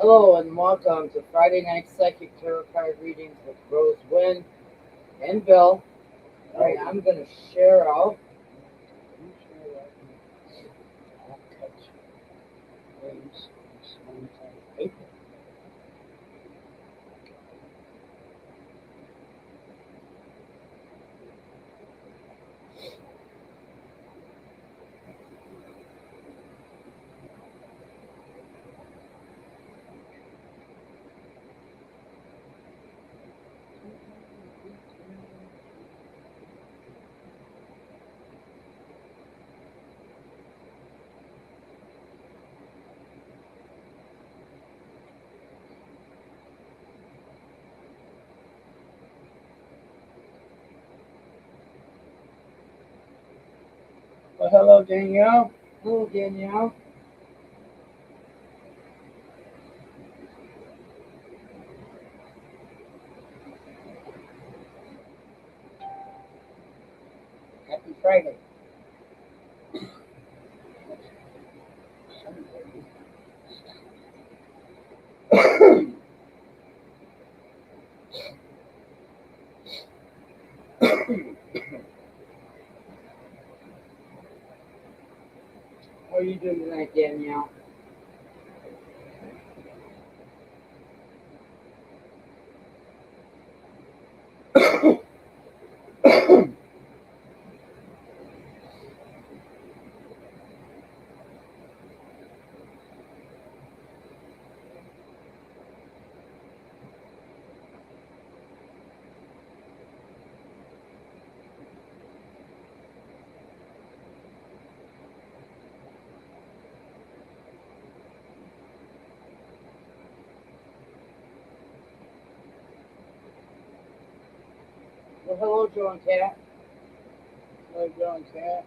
Hello and welcome to Friday Night Psychic Tarot Card Readings with Rose Wynn and Bill. Alright, I'm going to share out. Well, hello, Danielle. Hello, Danielle. Happy Friday. How are you doing tonight, Danielle? Well, hello, Joe and Cat. Hello, Joe and Cat.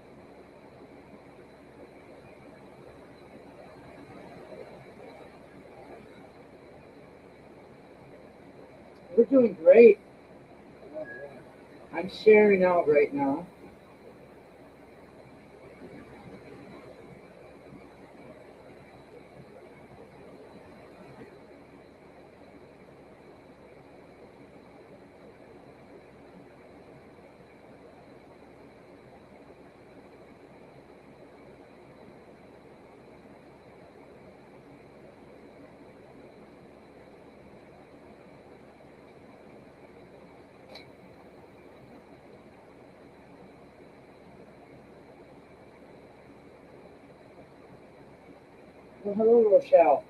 We're doing great. I'm sharing out right now. Well, hello, Rochelle.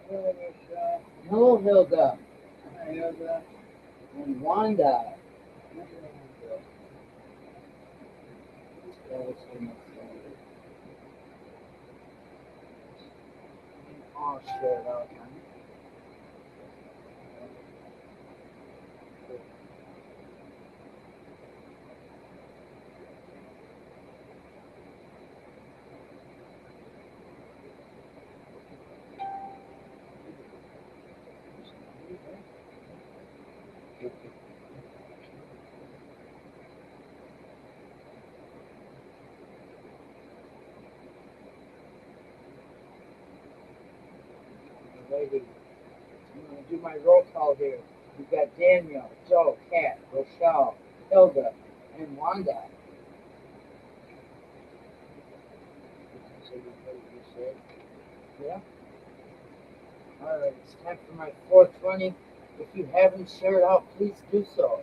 Hello, Michelle. Hello, Hilda. Hi, Hilda. And Wanda. That was so much fun. I'll share it out, honey. Lady, I'm going to do my roll call here. We've got Daniel, Joe, Kat, Rochelle, Hilda, and Wanda. Yeah? Alright, it's time for my 420. If you haven't shared out, please do so.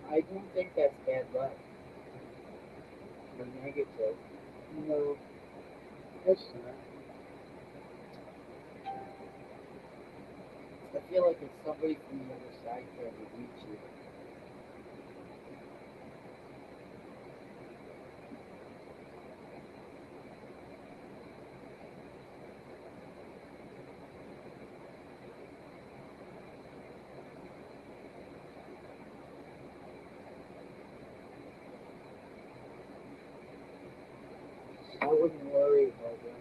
I don't think that's bad luck. Or negative. No, it's not. I feel like it's somebody from the other side trying to reach you. wouldn't worry, Helga.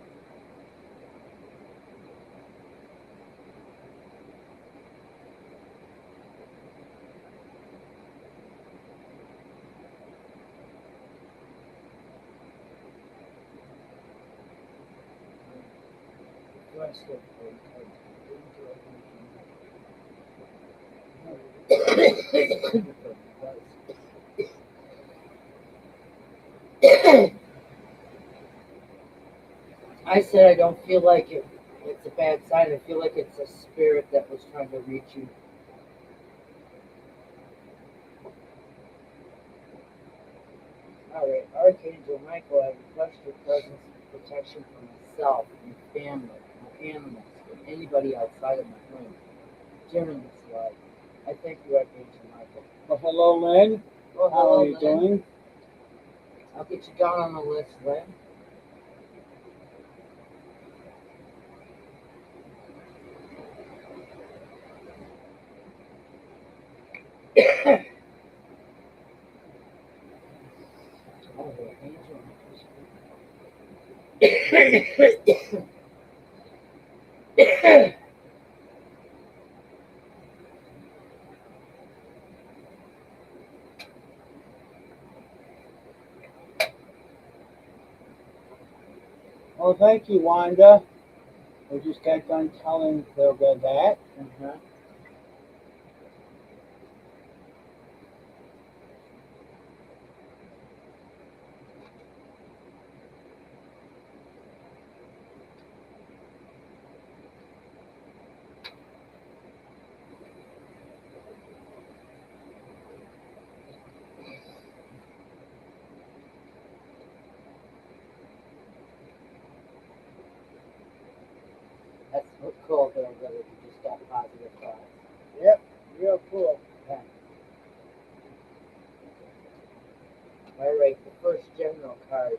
Rest of I said I don't feel like it's a bad sign. I feel like it's a spirit that was trying to reach you. All right, Archangel Michael, I request your presence and protection for myself, my family, my animals, and anybody outside of my home during this life. I thank you, Archangel Michael. Well, hello, Lynn. Well, How hello, are you Lynn. doing? I'll get you down on the list, Lynn. Oh, the angel. Well, thank you, Wanda. We just got done telling Hilda that. Uh-huh. That's cool, though, that you just got positive thoughts. Yep, real cool. Okay. All right, the first general card.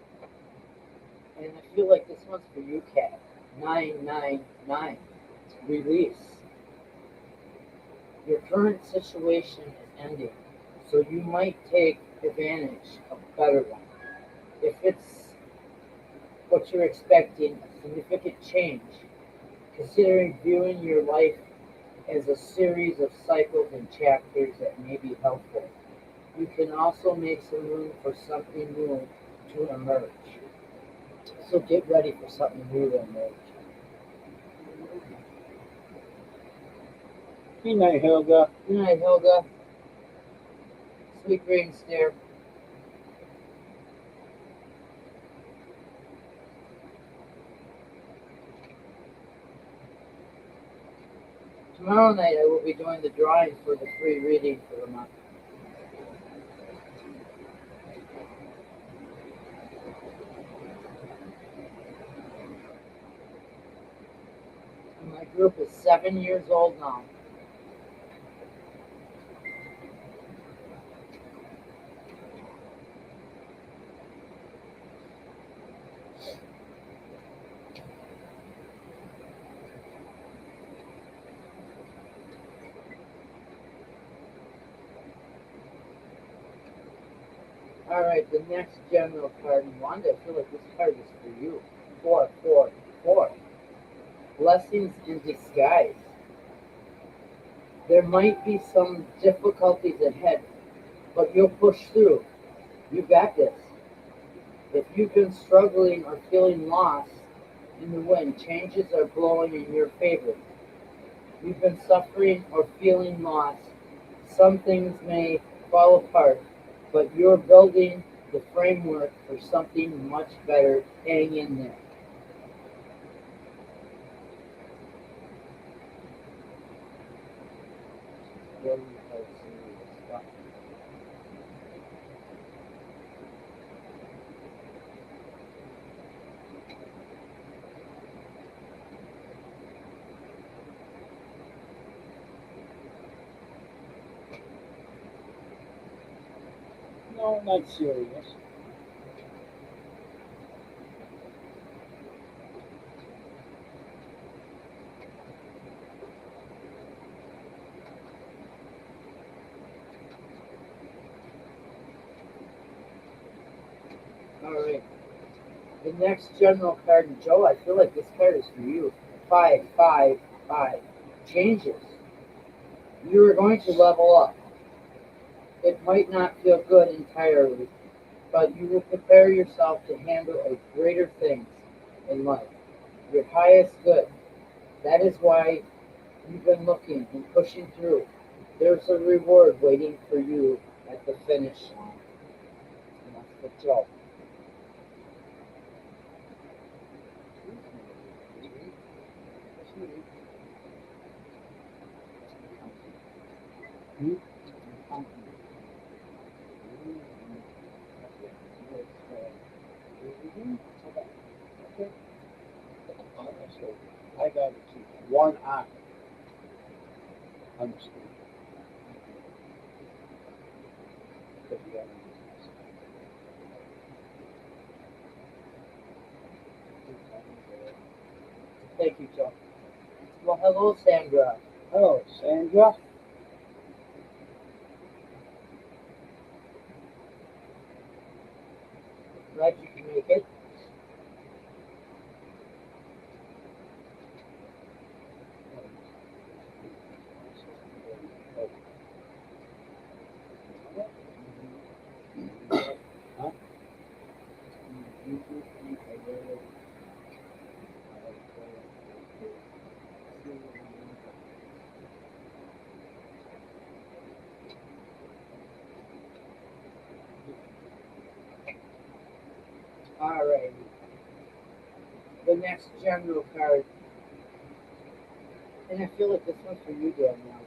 And I feel like this one's for you, Kat. 999. Release. Your current situation is ending, so you might take advantage of a better one. If it's what you're expecting, a significant change, considering viewing your life as a series of cycles and chapters that may be helpful. You can also make some room for something new to emerge. So get ready for something new to emerge. Good night, Hilda. Good night, Helga. Sweet dreams, dear. Tomorrow night I will be doing the drawing for the free reading for the month. And my group is 7 years old now. All right, the next general card, Wanda, I feel like this card is for you. 444. Blessings in disguise. There might be some difficulties ahead, but you'll push through. You got this. If you've been struggling or feeling lost in the wind, changes are blowing in your favor. You've been suffering or feeling lost. Some things may fall apart, but you're building the framework for something much better. Hang in there. Really quite serious stuff. No, not serious. All right. The next general card, and Joe, I feel like this card is for you. 5, 5, 5. Changes. You are going to level up. It might not feel good entirely, but you will prepare yourself to handle a greater things in life. Your highest good. That is why you've been looking and pushing through. There's a reward waiting for you at the finish line. And that's for Joe. Hmm? Okay. So I got to keep one eye on the screen. Because you got Thank you, Joe. Well, hello, Sandra. Hello, Sandra. Glad you can make it. Huh? Alright. The next general card, and I feel like this one's for you, Danielle.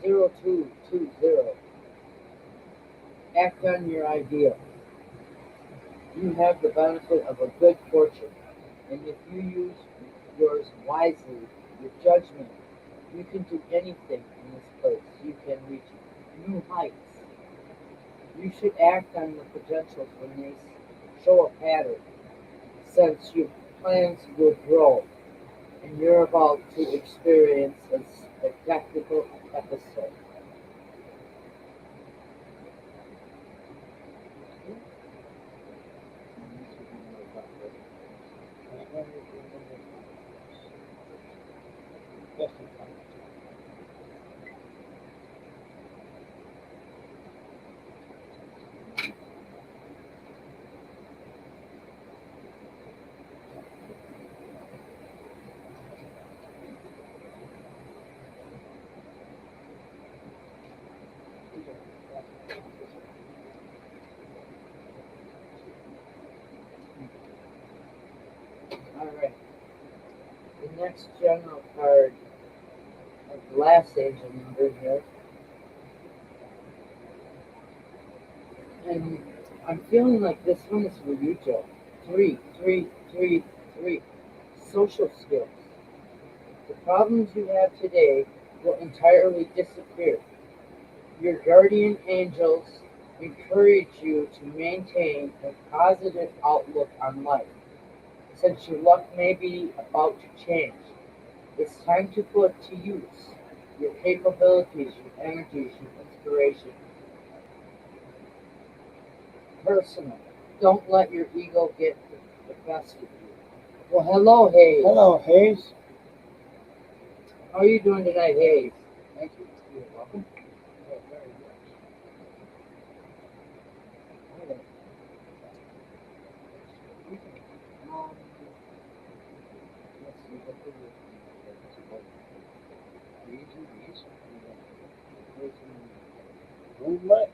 0220. Act on your idea. You have the benefit of a good fortune, and if you use yours wisely, your judgment, you can do anything in this place. You can reach new heights. You should act on the potentials when they show a pattern, since your plans will grow, and you're about to experience a spectacular episode. Alright, the next general card of the last angel number here, and I'm feeling like this one is for you, Joe. 3, 3, 3, 3. Social skills. The problems you have today will entirely disappear. Your guardian angels encourage you to maintain a positive outlook on life, since your luck may be about to change. It's time to put to use your capabilities, your energies, your inspiration. Personal. Don't let your ego get the best of you. Well, hello, Hayes. Hello, Hayes. How are you doing tonight, Hayes? Thank you. You're welcome. Oh, very good. Um, let's see, what did these? Moonlight.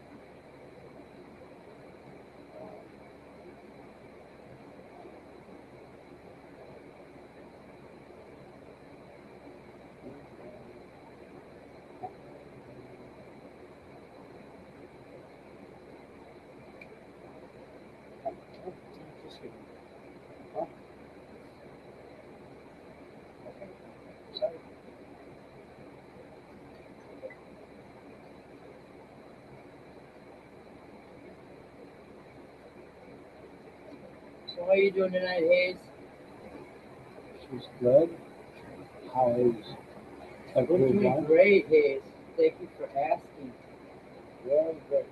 Just kidding. Huh? Okay. Sorry. So how are you doing tonight, Hayes? She's good. How is We're everyone? doing great, Hayes. Thank you for asking. Very good.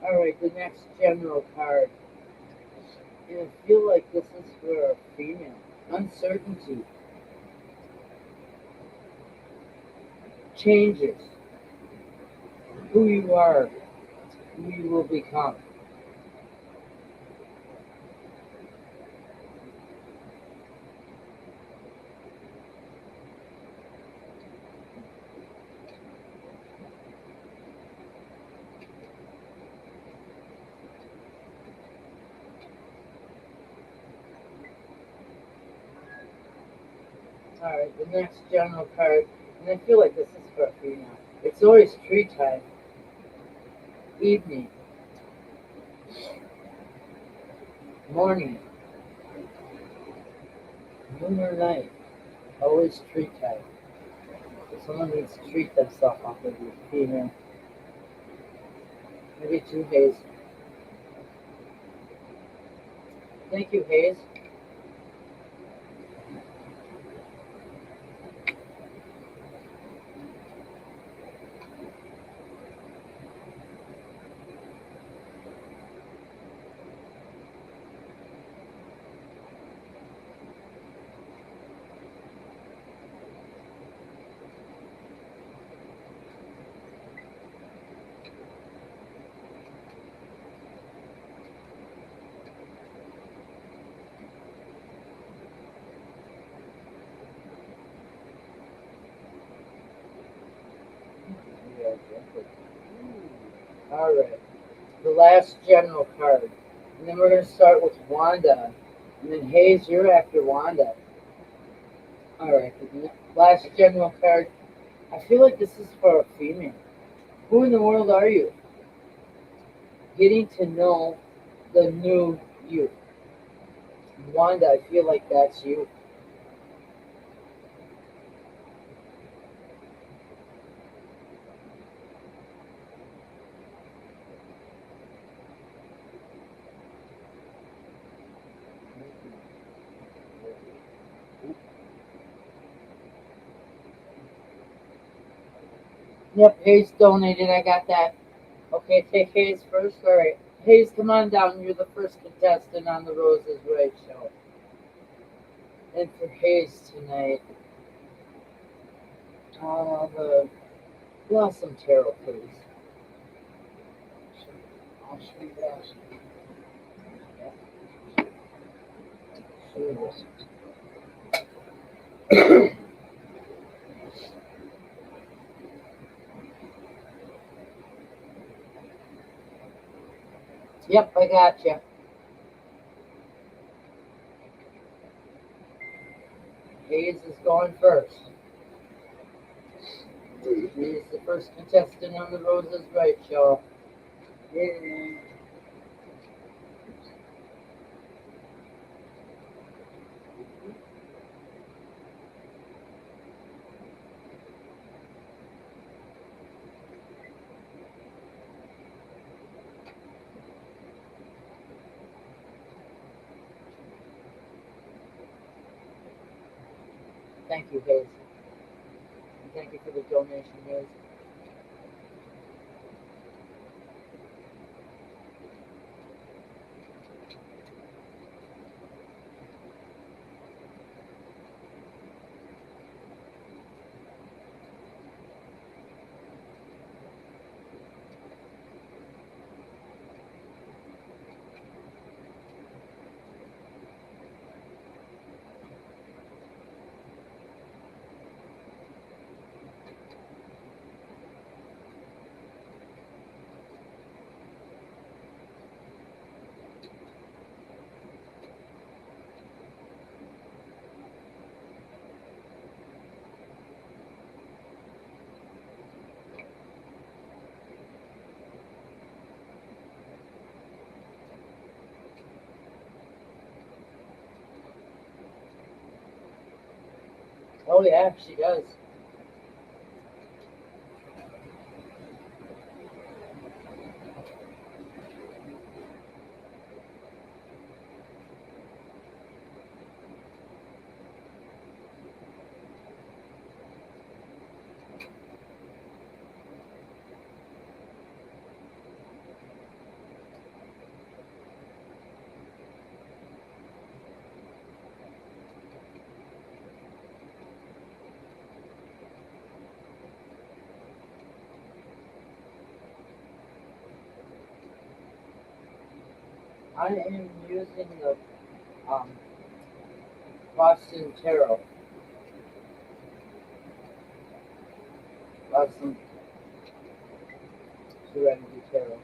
Alright, the next general card. And I feel like this is for a female. Uncertainty. Changes. Who you are. Who you will become. Alright, the next general card. And I feel like this is for a female. It's always tree time. Evening. Morning. Noon or night. Always tree time. So someone needs to treat themselves off of you, female. Maybe two Hayes. Thank you, Hayes. Alright. The last general card. And then we're going to start with Wanda. And then Hayes, you're after Wanda. Alright. The last general card. I feel like this is for a female. Who in the world are you? Getting to know the new you. Wanda, I feel like that's you. Yep, Hayes donated. I got that. Okay, take Hayes first. Alright. Hayes, come on down. You're the first contestant on the Roses Right show. And for Hayes tonight, the Blossom Tarot, please. I'll speak fast. Yep, I got you. Hayes is going first. He is the first contestant on the Roses Right show. Yay. Thank you, Hayes. And thank you for the donation, Hayes. Oh, yeah, she does. I am using the um, Boston Tarot. Boston Serenity Tarot.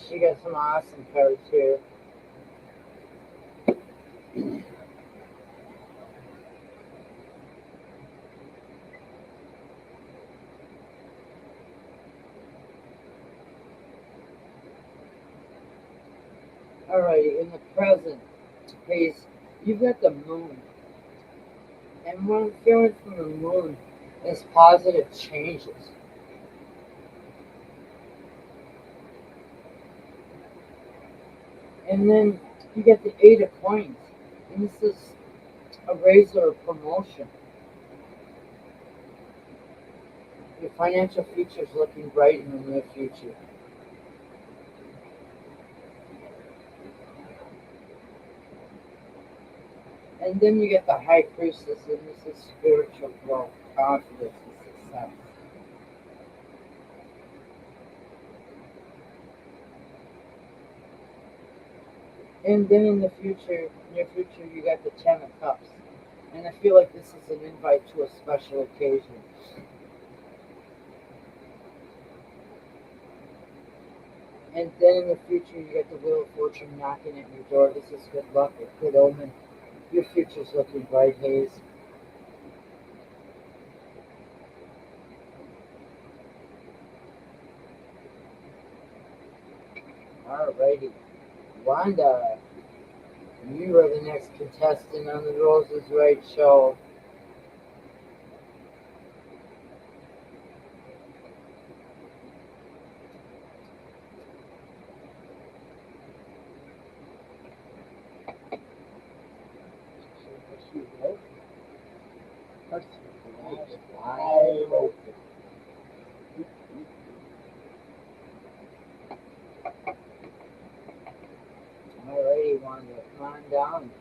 She got some awesome cards here. Alrighty, in the present case, you've got the moon. And what I'm feeling from the moon is positive changes. And then you get the Eight of Coins. And this is a raise or a promotion. Your financial future is looking bright in the near future. And then you get the High Priestess, and this is spiritual growth, confidence, and success. And then in the future, near future, you got the Ten of Cups. And I feel like this is an invite to a special occasion. And then in the future, you get the Wheel of Fortune knocking at your door. This is good luck, a good omen. Your future's looking bright, Hayes. Alrighty. Wanda, you are the next contestant on the Roses Right show. Alrighty, Wanda, come on down.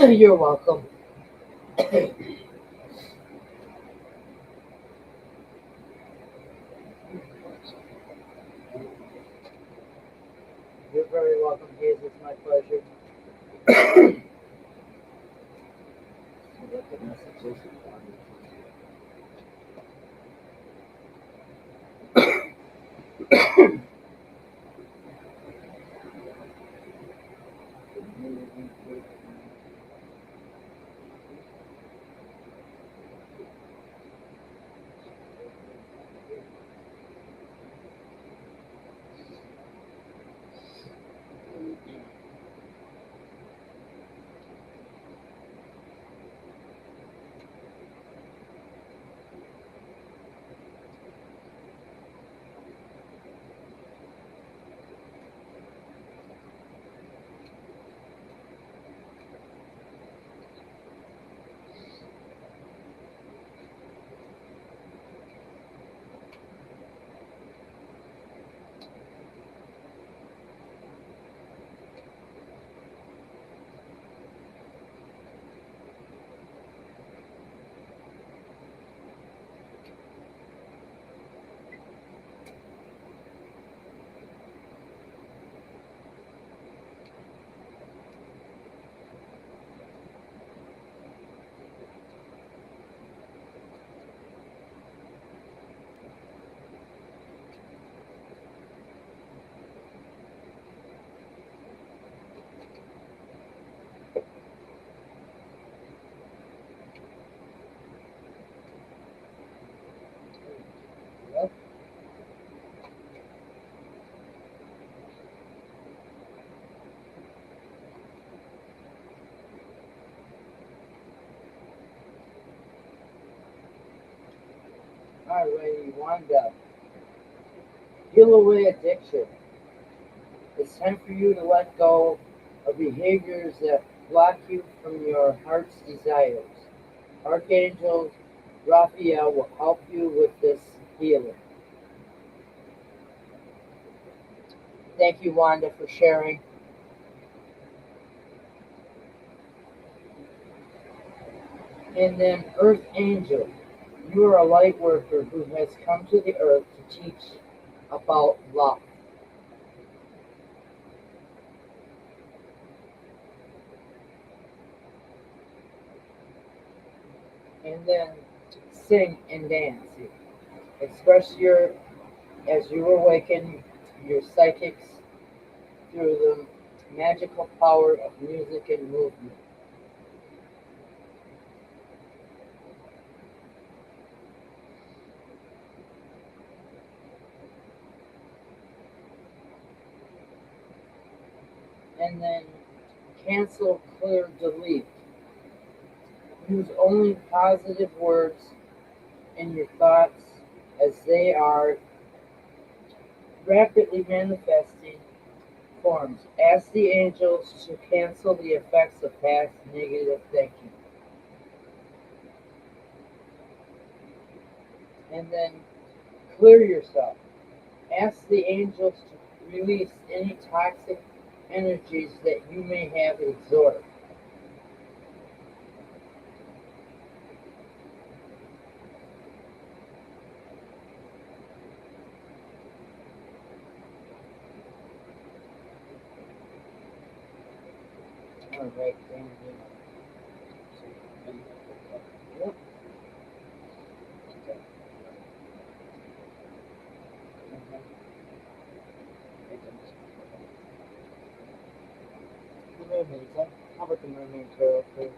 You're welcome. It's my pleasure. What the message is. Yep. Alrighty, Wanda. Peel away addiction. It's time for you to let go of behaviors that block you from your heart's desires. Archangel Raphael will help you with this healing. Thank you, Wanda, for sharing. And then Earth Angel. You are a light worker who has come to the earth to teach about love. And then sing and dance. Express your, as you awaken your psychics through the magical power of music and movement. And then cancel, clear, delete. Use only positive words in your thoughts as they are rapidly manifesting forms. Ask the angels to cancel the effects of past negative thinking. And then clear yourself. Ask the angels to release any toxic energies that you may have absorbed. All right, thank you. Yep. The mermaids, huh? How about the mermaid tarot for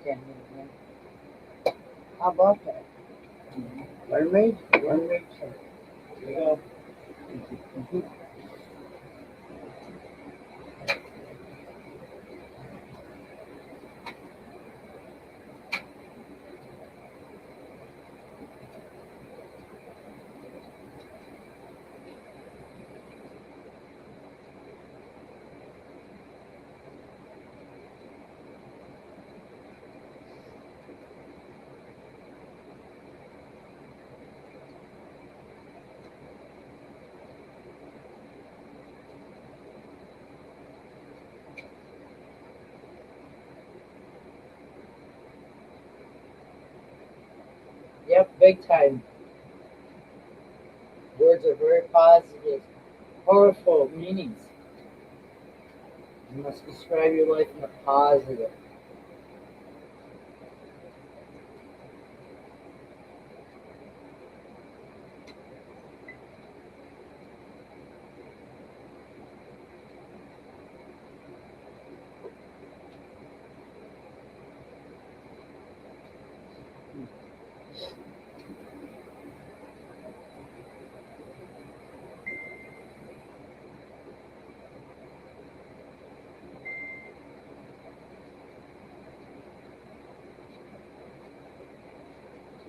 10 minutes? How about that? Mermaid? Mermaid tarot. There you go. Mhm. Yep, big time. Words are very positive, powerful meanings. You must describe your life in a positive.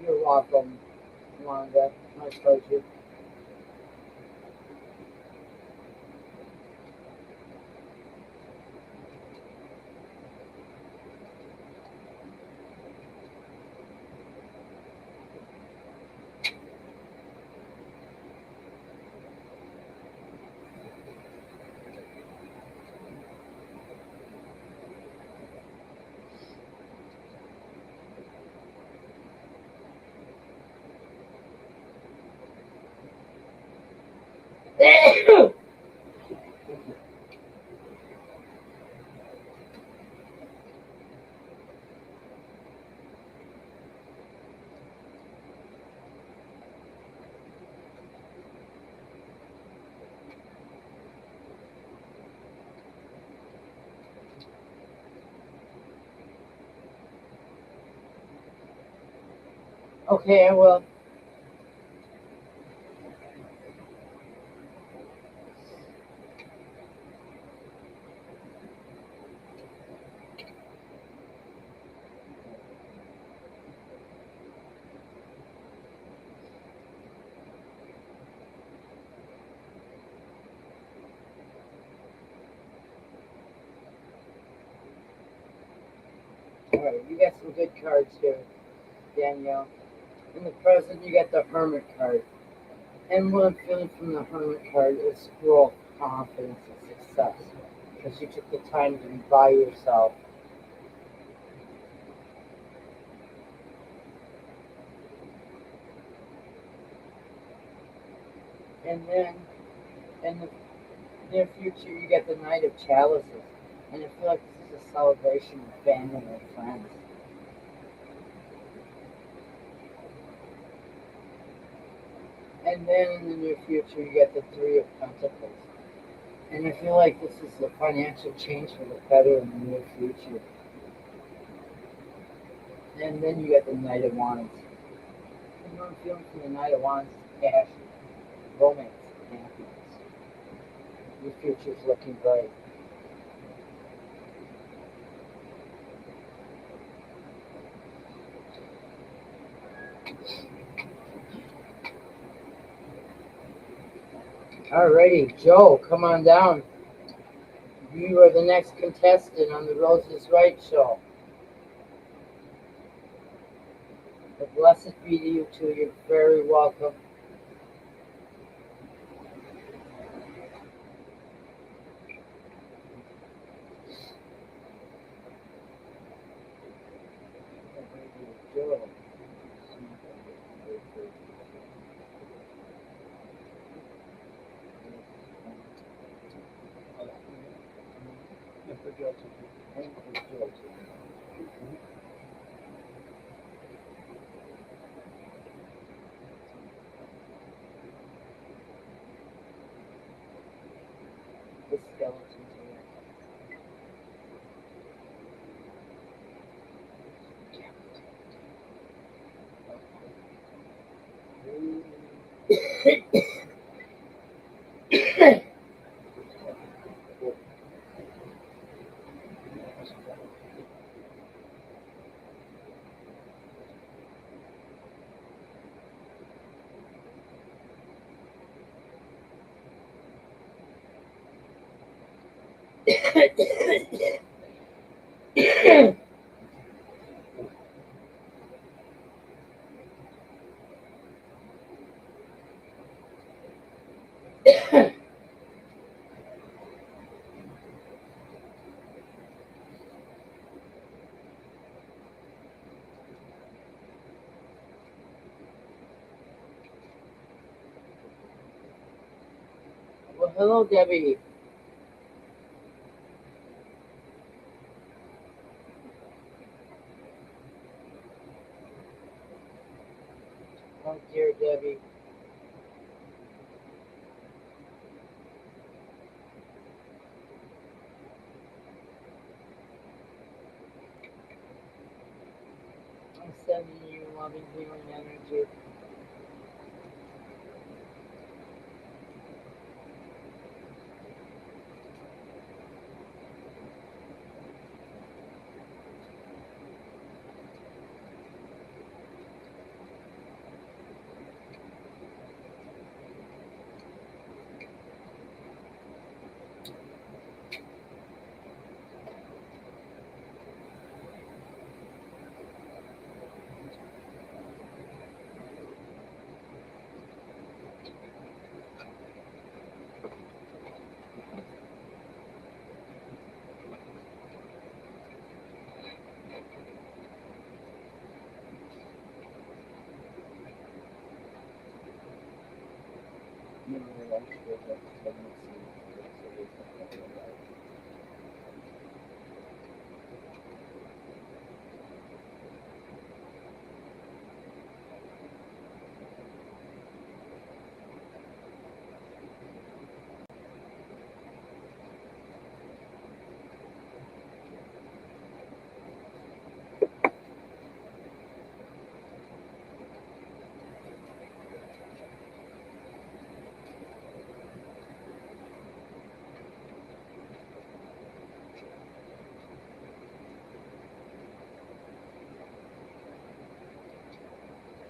You're welcome, Wanda. My pleasure. Okay, I will. Alright, you got some good cards here, Danielle. In the present, you got the Hermit card. And what I'm feeling from the Hermit card is growth, confidence, and success. Because you took the time to be by yourself. And then, in the near future, you get the Knight of Chalices. And I feel like this is a celebration with family and friends. And then in the near future, you get the Three of Pentacles. And I feel like this is a financial change for the better in the near future. And then you get the Knight of Wands. And what I'm feeling from the Knight of Wands is passion, romance, and happiness. Your future's looking bright. Alrighty, Joe, come on down. You are the next contestant on the Roses Right show. The blessed be to you too. You're very welcome. Joe. Thank you, Joe. The skeletons here. Well, hello, Debbie. Oh dear Debbie. I'm sending you loving healing energy.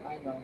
I know.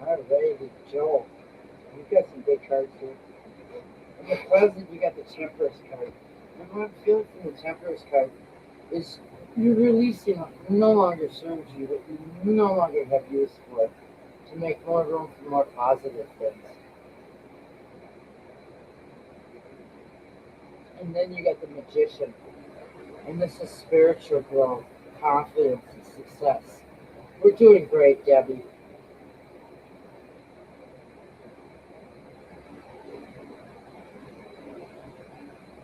Alrighty, Joe. You got some good cards here. In the present, you got the Temperance card. And what I'm feeling from the Temperance card is you're releasing what no longer serves you, that you no longer have use for, to make more room for more positive things. And then you got the Magician. And this is spiritual growth, confidence, and success. We're doing great, Debbie.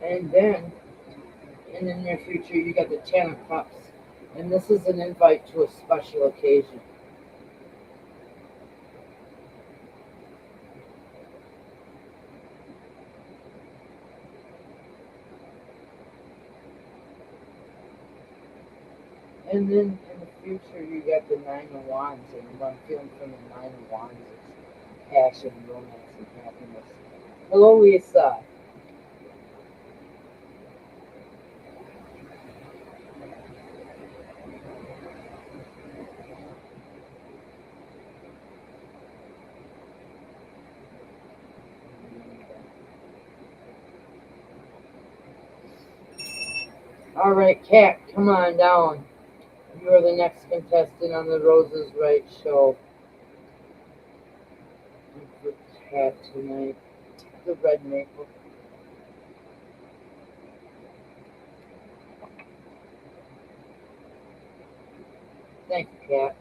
And then, in the near future, you got the Ten of Cups. And this is an invite to a special occasion. And then in the future, you got the Nine of Wands. And what I'm feeling from the Nine of Wands is passion, romance, and happiness. Hello, Lisa. All right, Kat, come on down. You are the next contestant on the Roses Right show. For Kat tonight, the red maple. Thank you, Kat.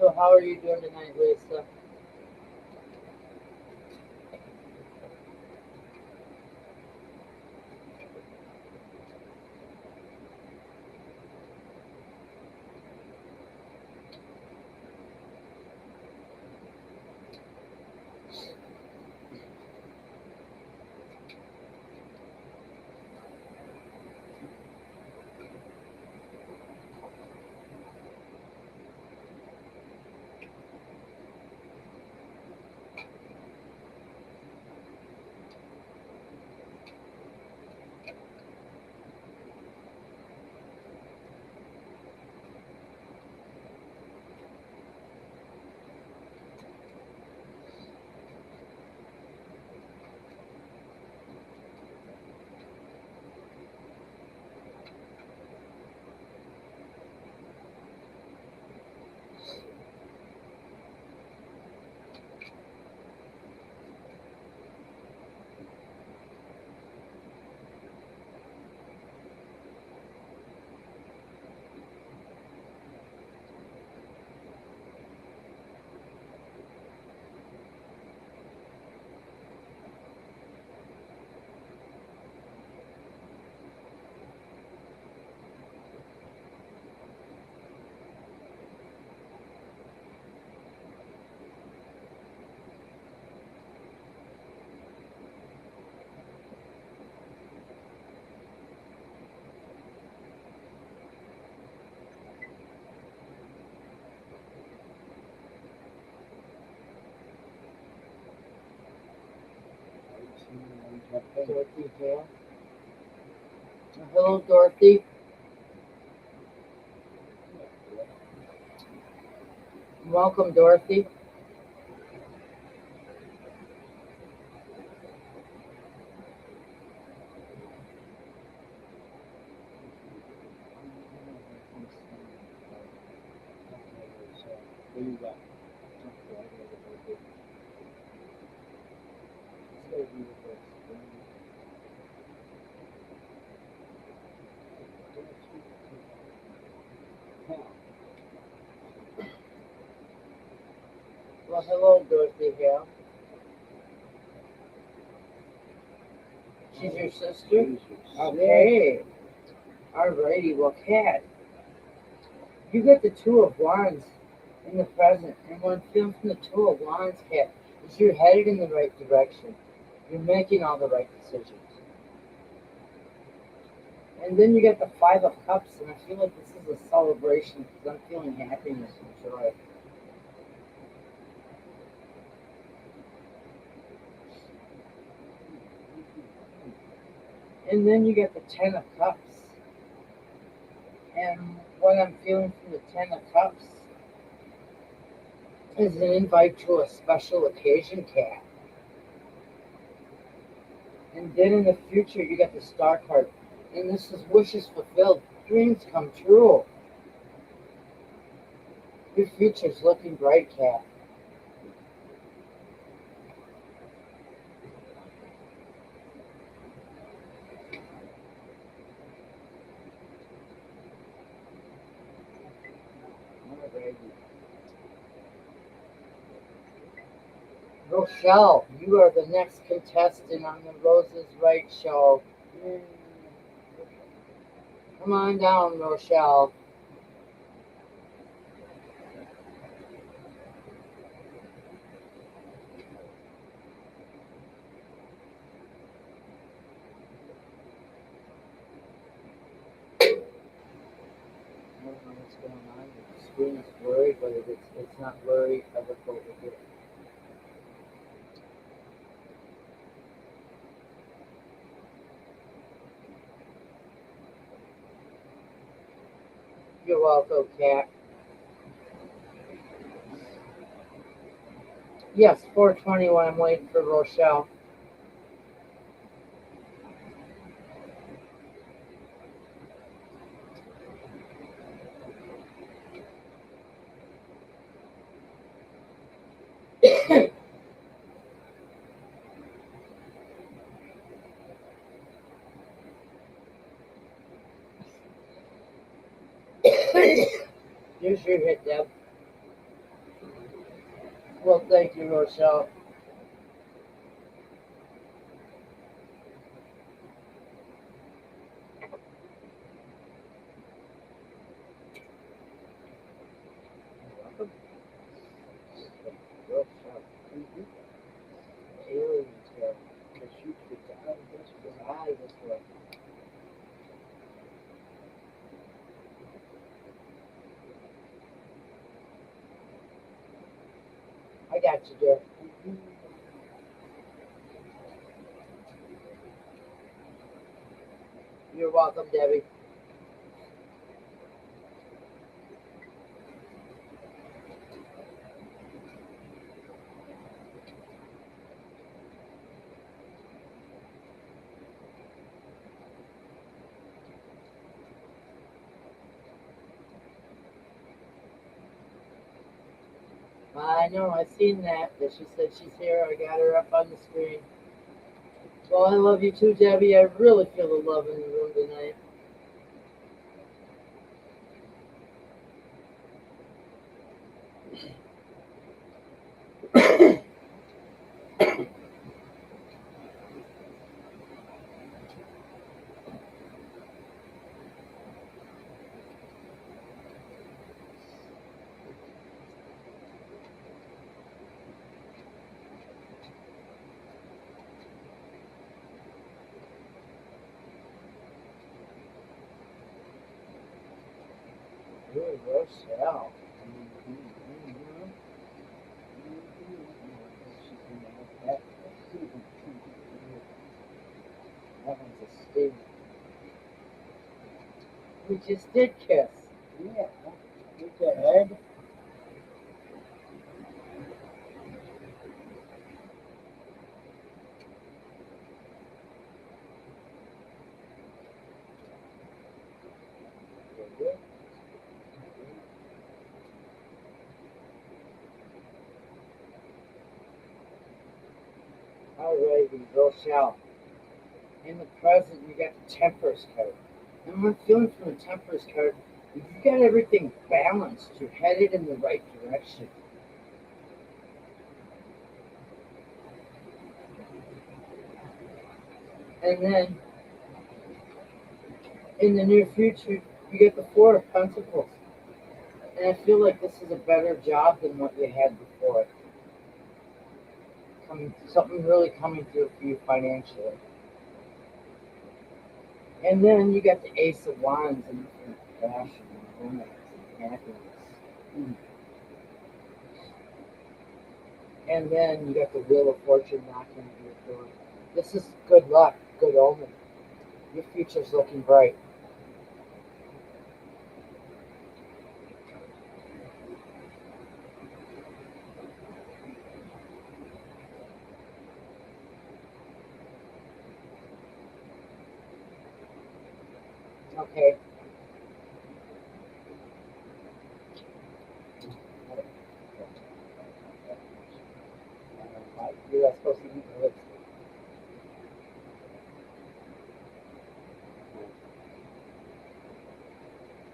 So how are you doing tonight, Lisa? Dorothy Hale. Hello, Dorothy. Welcome, Dorothy. What do you got? Well, hello, Dorothy Hale. She's your sister? Okay. Alrighty, well, Cat, you got the Two of Wands in the present, and what I'm feeling from the Two of Wands, Cat, is you're headed in the right direction. You're making all the right decisions. And then you get the Five of Cups, and I feel like this is a celebration because I'm feeling happiness and joy. And then you get the Ten of Cups. And what I'm feeling from the Ten of Cups is an invite to a special occasion, Cat. And then in the future, you get the Star card. And this is wishes fulfilled, dreams come true. Your future's looking bright, Cat. Alrighty. Rochelle, you are the next contestant on the Roses Right show. Come on down, Rochelle. I don't know what's going on. The screen is blurry, but it's not blurry. I look over here. You're welcome, Cat. Yes, 421. I'm waiting for Rochelle. Here's your hit, Deb. Well, thank you, Rochelle. You're welcome. Rochelle. Mhm. Aliens here. The shoot gets out of this Just way. out of this way. I got you, dear. Mhm. You're welcome, Debbie. I know, I seen that. That she said she's here. I got her up on the screen. Well, I love you too, Debbie. I really feel the love in the room tonight. Ooh, Rochelle. Mhm. Mm-hmm. She's gonna have that. That one's a sting. We just did kiss. Yeah. With the head. Alrighty, Rochelle. In the present, you got the Temperance card. And I'm feeling from the Temperance card, you got everything balanced. You're headed in the right direction. And then in the near future, you get the Four of Pentacles. And I feel like this is a better job than what you had before. Something really coming through for you financially. And then you got the Ace of Wands and passion and romance and happiness. Mm. And then you got the Wheel of Fortune knocking at your door. This is good luck, good omen. Your future's looking bright. Okay. You're not supposed to eat the lips.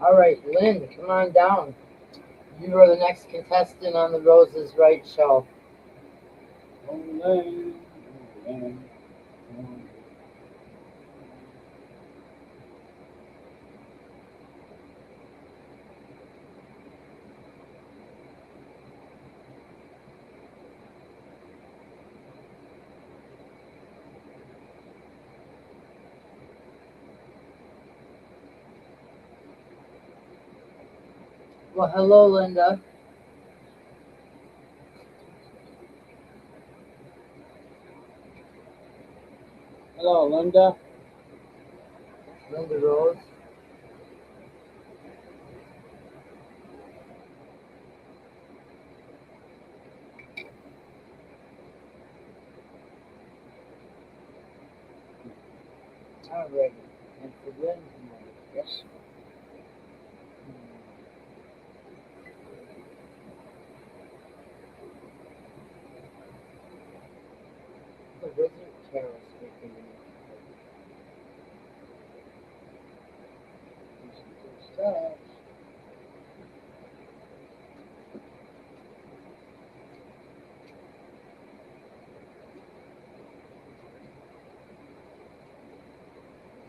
All right, Lynn, come on down. You are the next contestant on the Roses Right show. Olay, olay, olay. Well, hello, Linda. Hello, Linda. Linda Rose. All right. And for Lynn tonight, Yes. the Wizard Tarot speaking. Stars.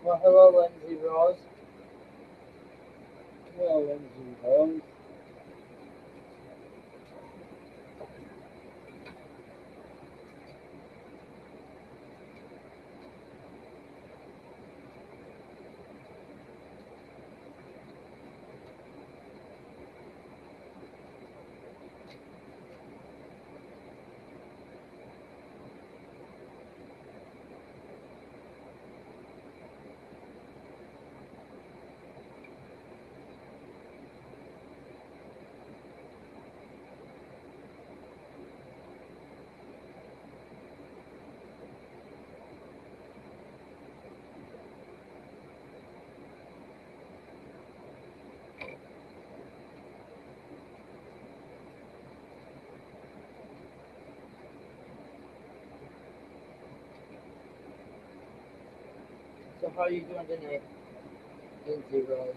Well, hello, Lindsay Rose. Well, Lindsay Rose. So how are you doing tonight, Lindsay Rose?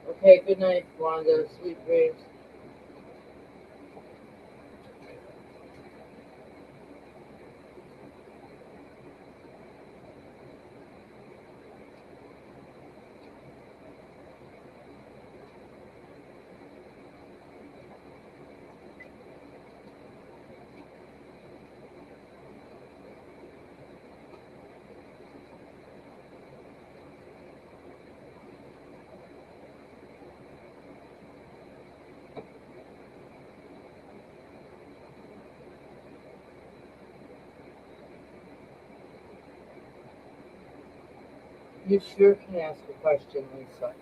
Okay, good night, Wanda. Sweet dreams. You sure can ask a question, Lisa.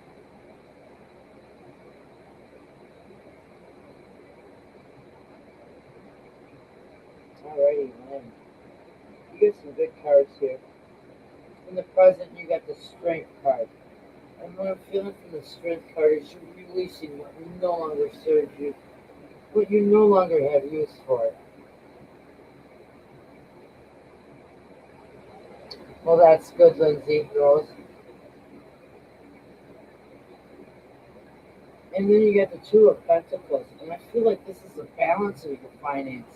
Alrighty, man. You get some good cards here. In the present, you got the Strength card. And what I'm feeling from the Strength card is you're releasing what no longer serves you, what you no longer have use for. Well, that's good, Lindsay Rose. And then you get the Two of Pentacles. And I feel like this is a balance of your finances.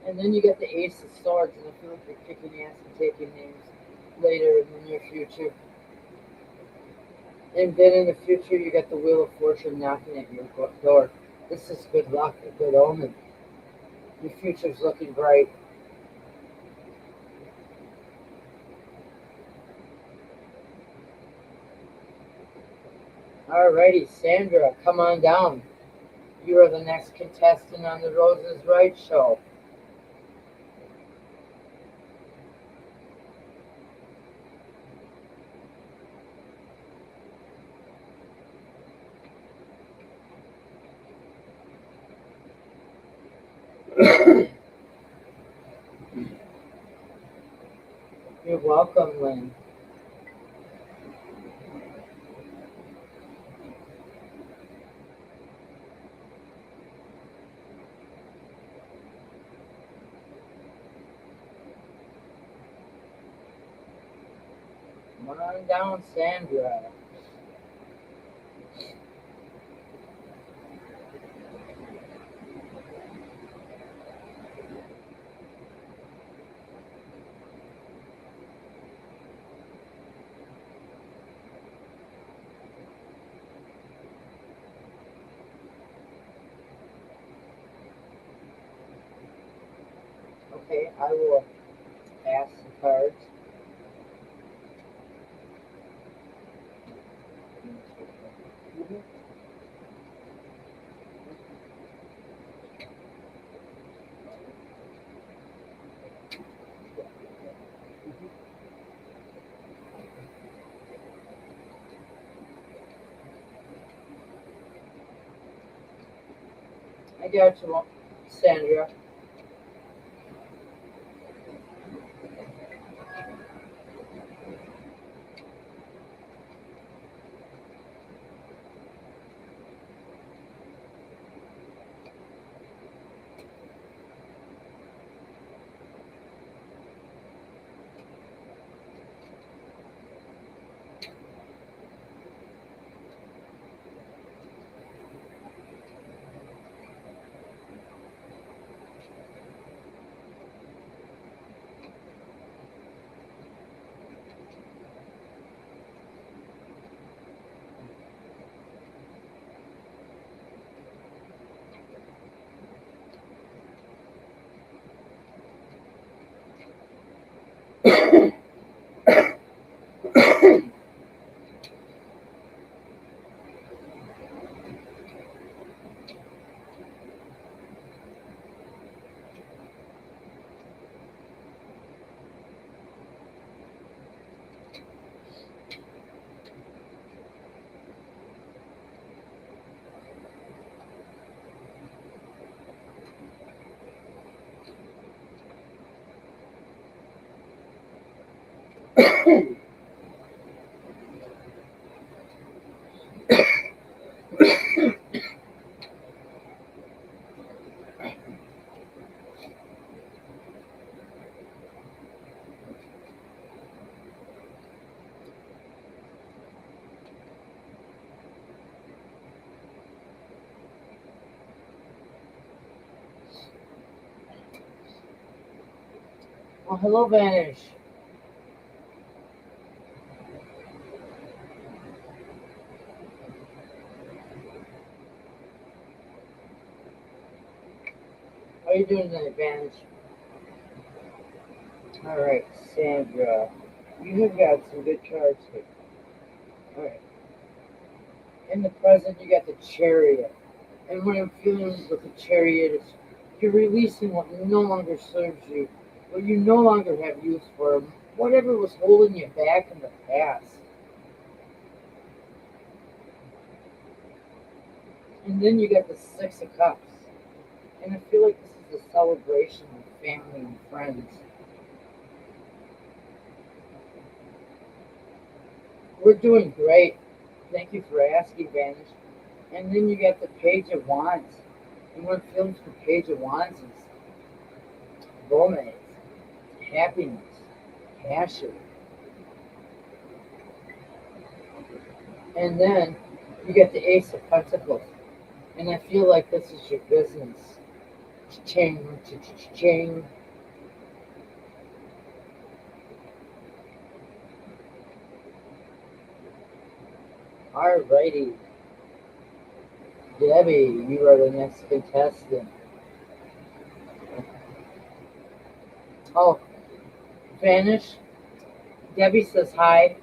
And then you get the Ace of Swords, and I feel like you're kicking ass and taking names later in the near future. And then in the future, you get the Wheel of Fortune knocking at your door. This is good luck, a good omen. Your future's looking bright. Alrighty, Sandra, come on down. You are the next contestant on the Roses Right show. You're welcome, Lynn. Come on down, Sandra. Okay, I will ask the cards. Mhm. I got you, Sandra. Oh, hello, Vanish. How are you doing tonight, Vanish? All right, Sandra. You have got some good cards here. All right. In the present, you got the Chariot. And what I'm feeling with the Chariot is you're releasing what no longer serves you, what you no longer have use for, whatever was holding you back in the past. And then you got the Six of Cups. And I feel like this is a celebration with family and friends. We're doing great. Thank you for asking, Vanish. And then you got the Page of Wands. And what I'm feeling for the Page of Wands is romance, happiness, passion. And then you get the Ace of Pentacles. And I feel like this is your business. Ching, ching. Alrighty. Debbie, you are the next contestant. Oh, Vanish. Debbie says hi.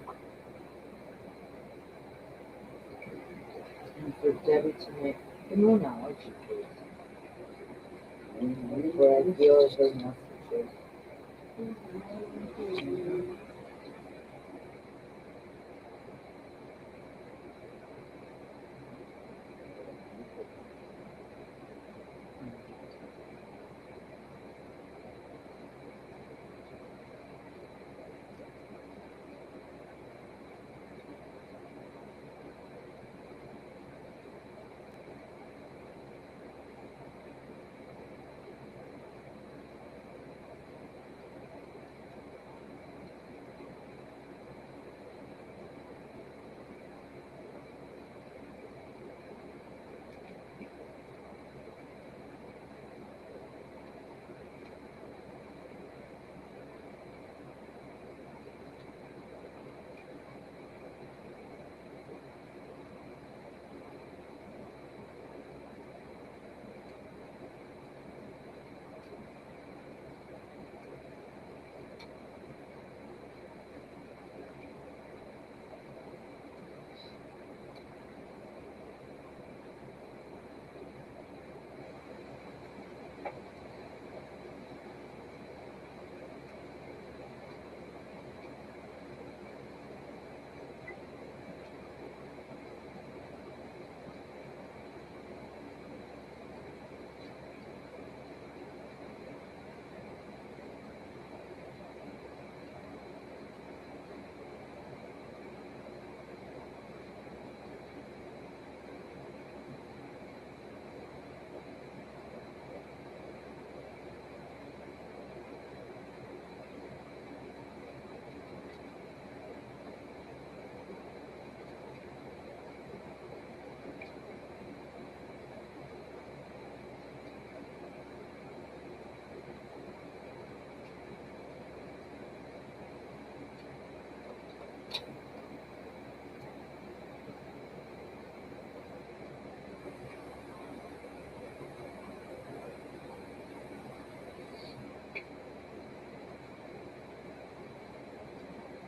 And for Debbie to make immunology, please. And for I feel her messages.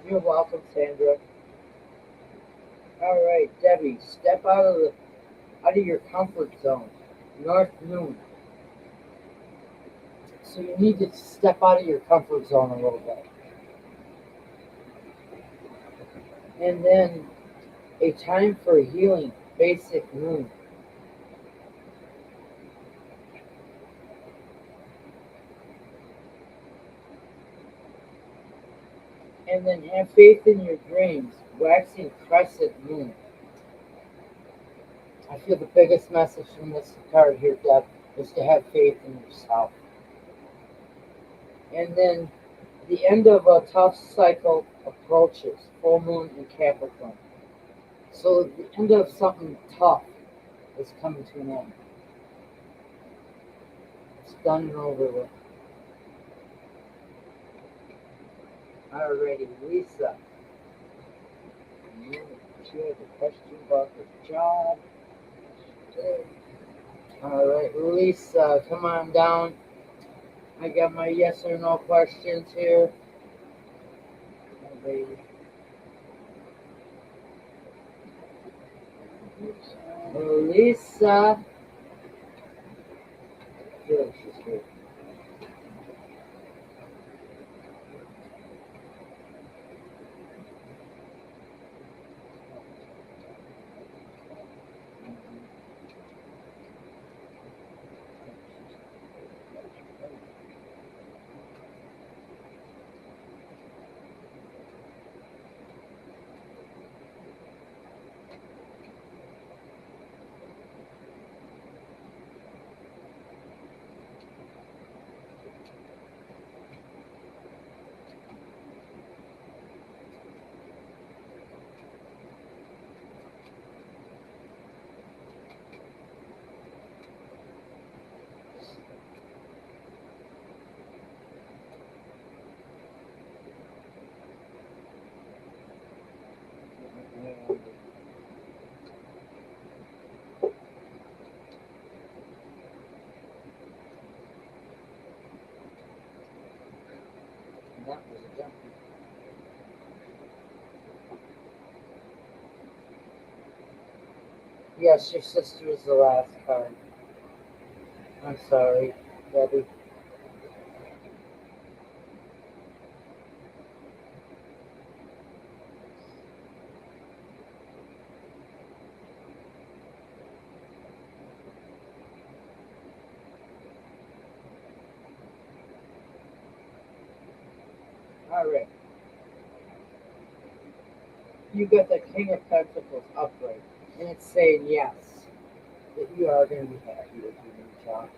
You're welcome, Sandra. All right, Debbie, step out of your comfort zone. North Moon. So you need to step out of your comfort zone a little bit. And then a time for healing, basic moon. And then have faith in your dreams, waxing crescent moon. I feel the biggest message from this card here, Deb, is to have faith in yourself. And then the end of a tough cycle approaches, full moon in Capricorn. So the end of something tough is coming to an end. It's done and over with. Alrighty, Lisa. She has a question about her job. Alright, Lisa, come on down. I got my yes or no questions here. Alrighty. Lisa. I feel like she's here. That was a jump. Yes, your sister is the last card. I'm sorry, Debbie. Alright. You got the King of Pentacles upright, and it's saying yes, that you are going to be happy with your new job.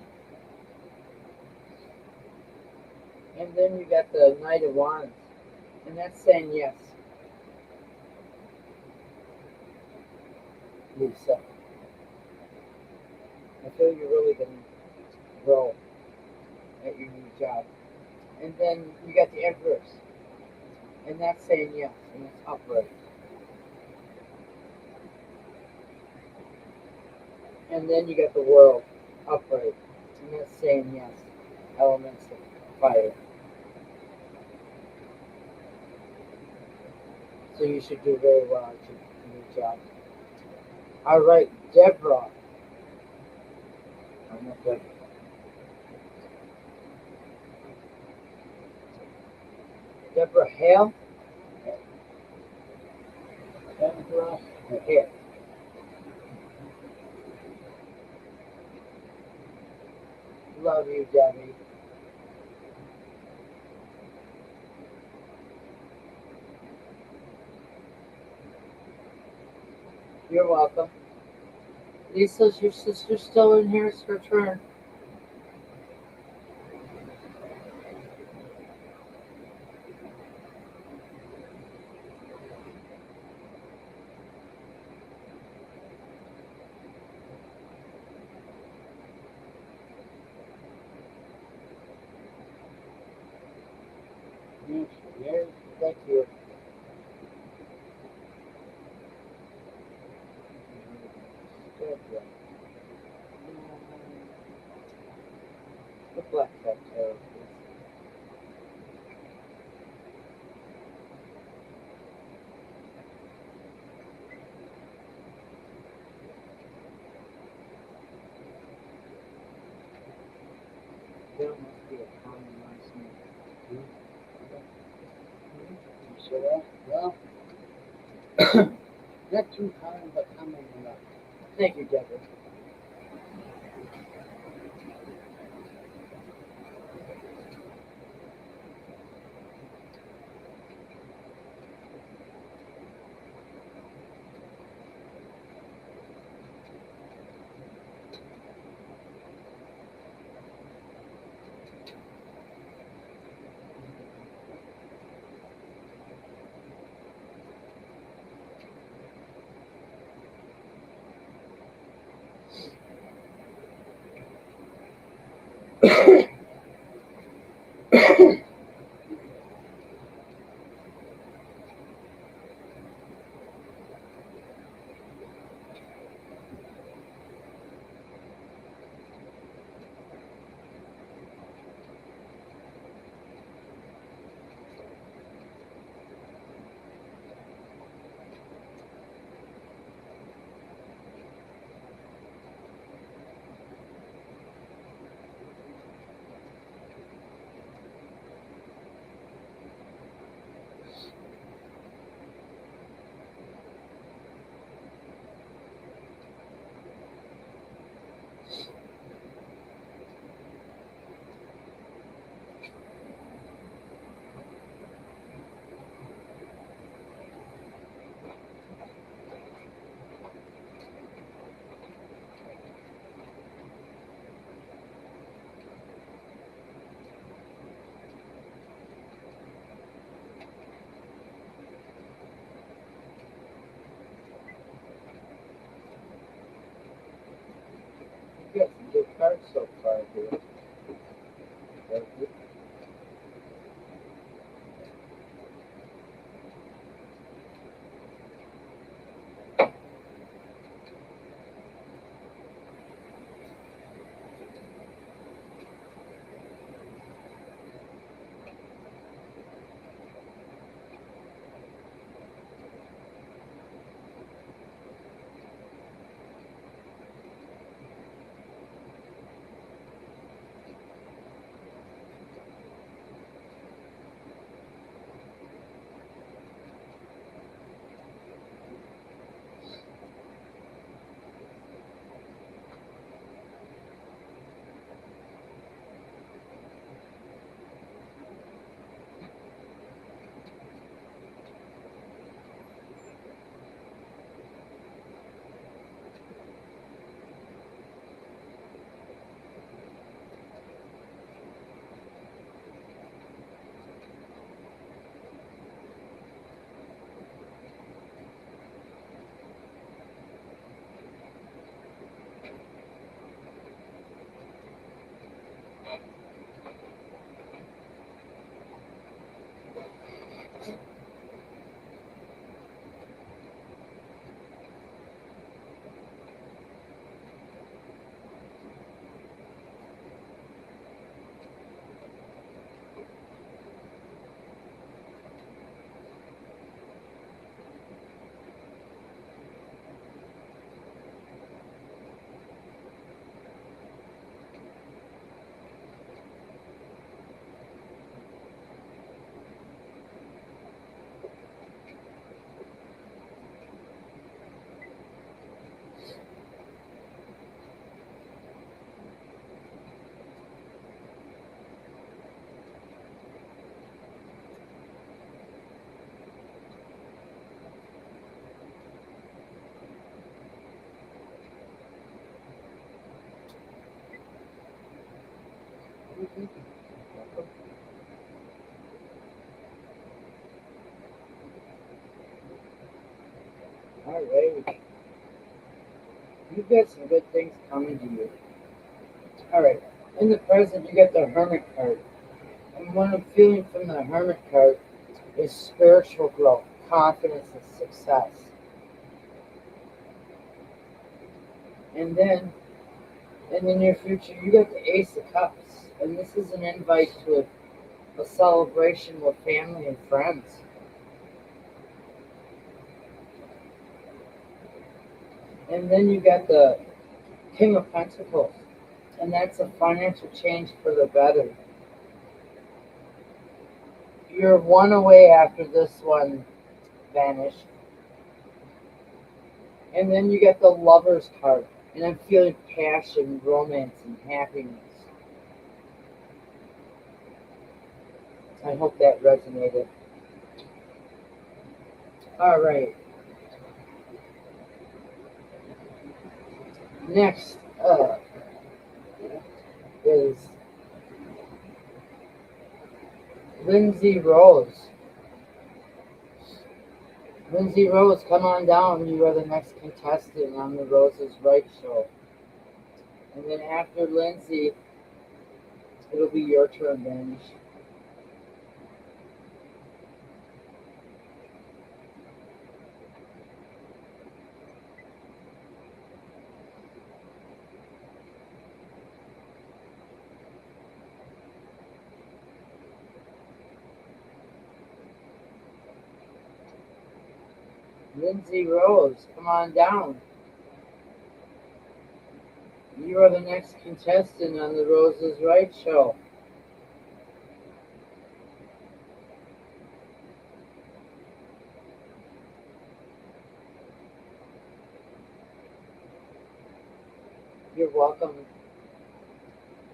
And then you got the Knight of Wands, and that's saying yes, Lisa. I feel you're really going to grow at your new job. And then you got the Empress, and that's saying yes, and it's upright. And then you got the World upright, and that's saying yes, elements of fire. So you should do very well at your new job. All right, Deborah. I'm not Deborah. Deborah Hale. Deborah Hale. Love you, Debbie. You're welcome. Lisa's your sister still in here? It's her turn. Yes, thank you. Deborah. The Black Cat Tarot, please. There must be a common last name. You sure that? Well, not too common, but common enough. Thank you, Deborah. cards so far here. Thank you. All right. You've got some good things coming to you. All right. In the present, you get the Hermit card. And what I'm feeling from the Hermit card is spiritual growth, confidence, and success. And then in the near future, you get the Ace of Cups. And this is an invite to a celebration with family and friends. And then you got the King of Pentacles. And that's a financial change for the better. You're one away after this one vanished. And then you get the Lover's card. And I'm feeling passion, romance, and happiness. I hope that resonated. All right. Next up is Lindsay Rose. Lindsay Rose, come on down. You are the next contestant on the Roses Right show. And then after Lindsay, it'll be your turn, Vanish. Lindsay Rose, come on down. You are the next contestant on the Roses Right show. You're welcome,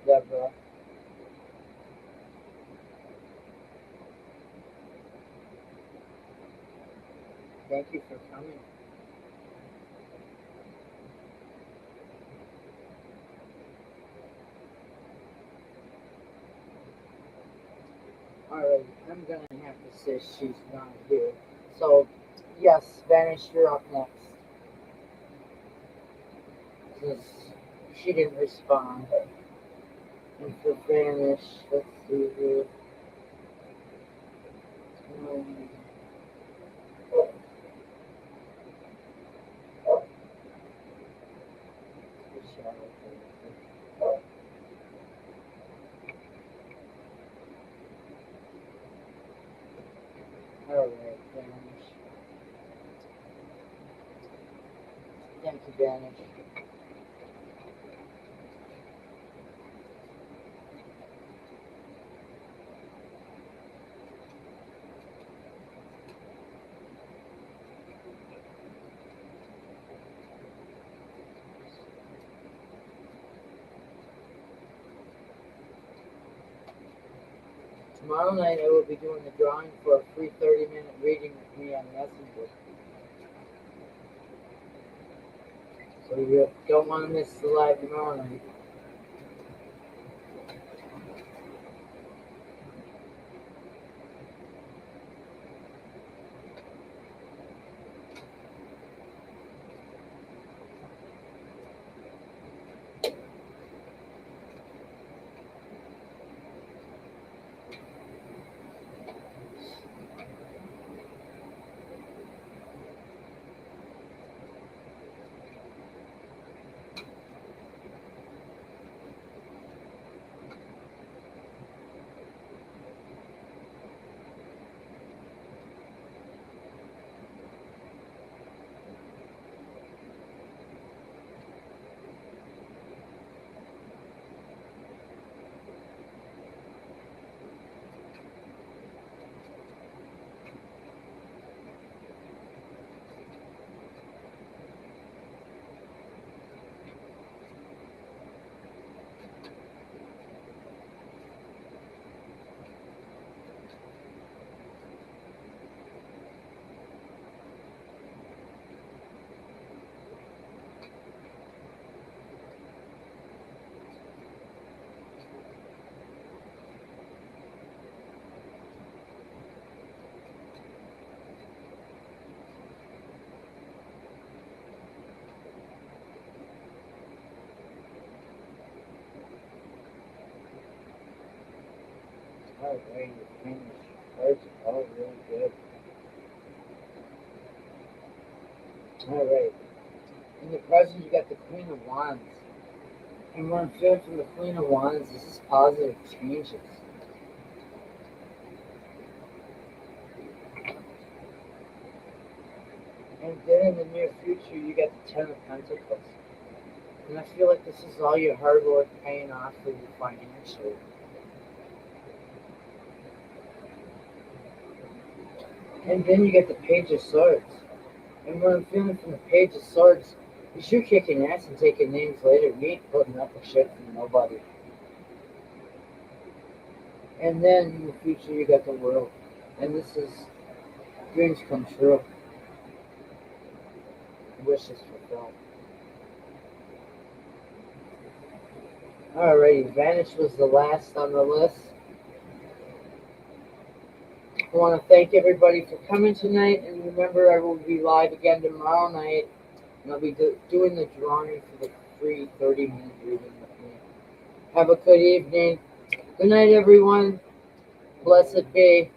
Deborah. Thank you for coming. Alright, I'm gonna have to say she's not here. So, yes, Vanish, you're up next. 'Cause She didn't respond. And for Vanish, let's see here. Um, Alright, Vanish. Thank you, Vanish. Tomorrow night I will be doing the drawing for a free 30-minute reading with me on Messenger. So you don't want to miss the live tomorrow night. Alright, you finished. Cards are all really good. Alright. In the present, you got the Queen of Wands. And what I'm feeling from the Queen of Wands is positive changes. And then in the near future, you got the Ten of Pentacles. And I feel like this is all your hard work paying off for you financially. And then you get the Page of Swords. And what I'm feeling from the Page of Swords is you're kicking ass and taking names later. You ain't putting up a shit from nobody. And then in the future, you got the World. And this is dreams come true. Wishes fulfilled. Alrighty, Vanish was the last on the list. I want to thank everybody for coming tonight, and remember I will be live again tomorrow night, and I'll be doing the drawing for the free 30-minute reading with me. Have a good evening. Good night, everyone. Blessed be.